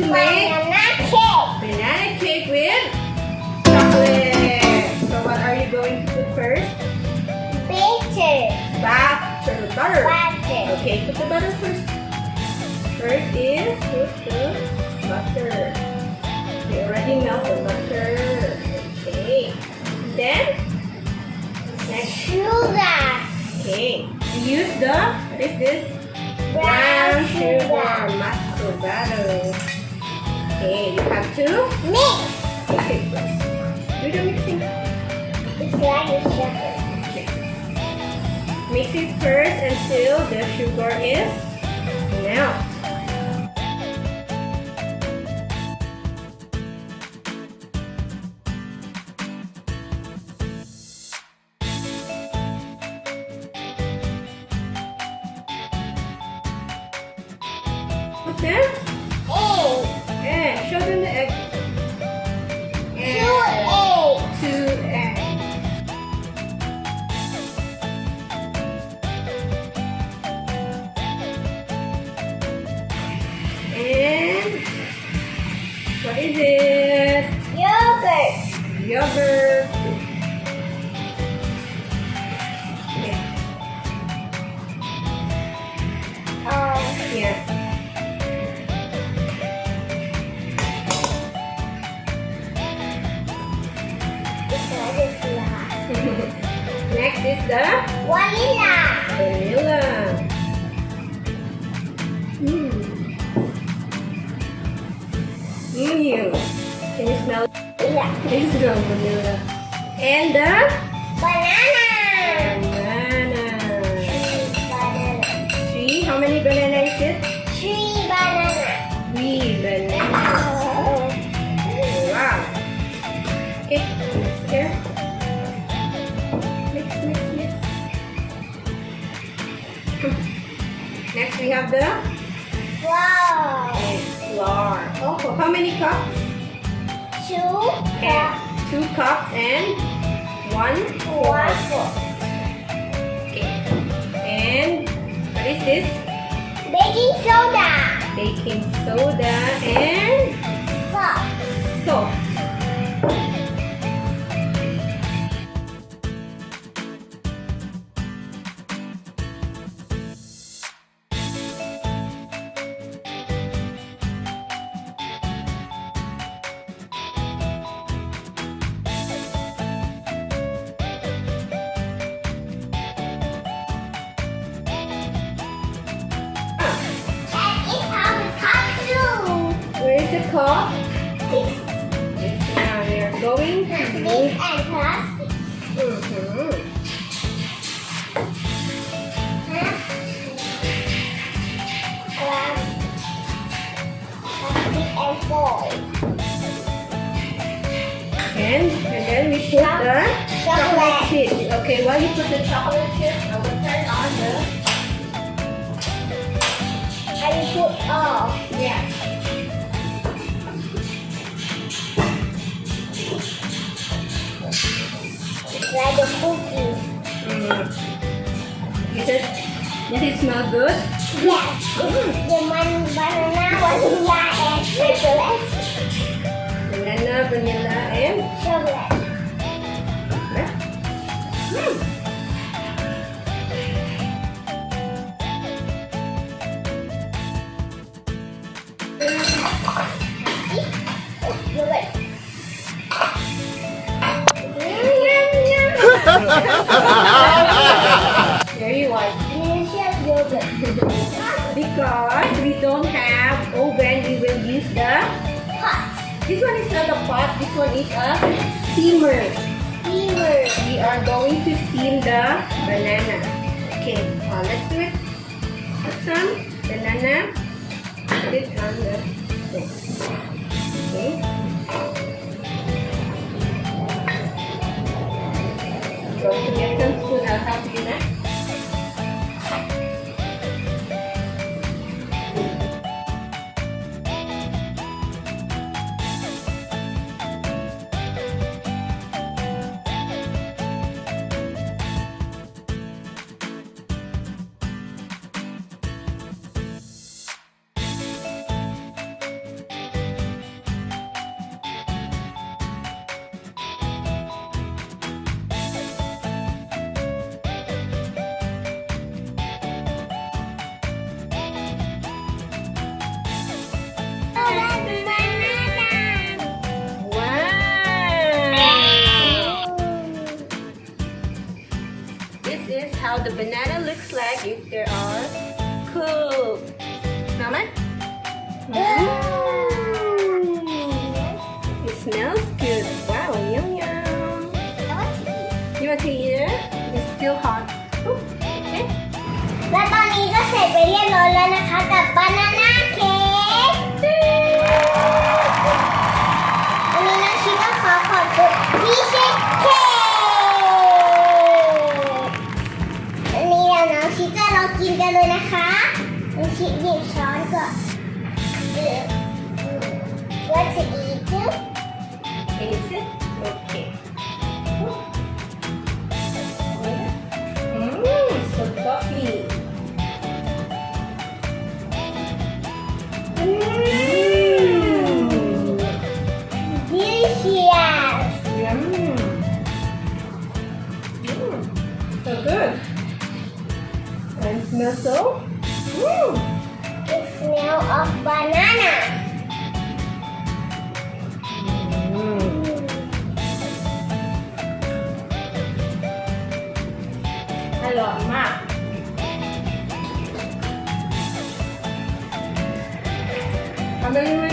to make banana cake with chocolate. So what are you going to put first? Butter. Okay, put the butter first. First is put the butter. We already melt the butter. Okay. Then next. Sugar. Okay. Use the what is this? Brown sugar. Muscle butter. Okay, you have to Mix. mix it first. Do the mixing. It's like a sugar. Mix it first until the sugar is melt. Put them. Show them the egg. Two eggs. And what is it? Yogurt. Yogurt. Okay. Yeah. It's like a flour. Next is the Vanilla. vanilla. Can you smell it? Yeah. Can you smell vanilla? And the Banana. banana. Banana. Three. How many banana is it? 3 banana. 3 banana. Wow. Okay. Here. Mix. Next we have the Wow. flour. Oh, how many cups? 2 And 2 cups and 1 1 quart. Okay. And what is this? baking soda. Baking soda and Salt. salt. And it has a cup too. Where is the cup? This Now we are going to and use. plastic. Plastic and foil. And then we put the Chocolate. chips. Okay, while you put the chocolate chips, I will turn on the. And you put all. Yeah. It's like a cookie. Does it smell good? Yes. It's the banana, vanilla, and chocolate. Banana, vanilla, and Chocolate. Yogurt. There you are. Delicious yogurt. Because we don't have oven, we will use the. Hot. This one is not a pot. This one is a steamer. Steamer. We are going to steam the banana. Okay, let's do it. Put some banana. Put it on the stove. Okay. Going to get some spoon. I'll help you now. is how the banana looks like if they are cooked. เอาไหม It smells good. Wow, yum yum. You want to eat it? It's still hot. Okay. และตอนนี้ก็เสร็จไปเรียบร้อยแล้วนะคะกับบานาน่าเค้กวันนี้น้องชิก็ขอขอบคุณที่เช็คเค้กวันนี้เดี๋ยวน้องชิจะลองกินกันเลยนะคะน้องชิหยิบช้อนก่อนว่าจะอีกจุ๊บ Is it? Okay. So fluffy. Delicious. Yum. So good. And smell so? The smell of banana. I love it. ทำได้ไหม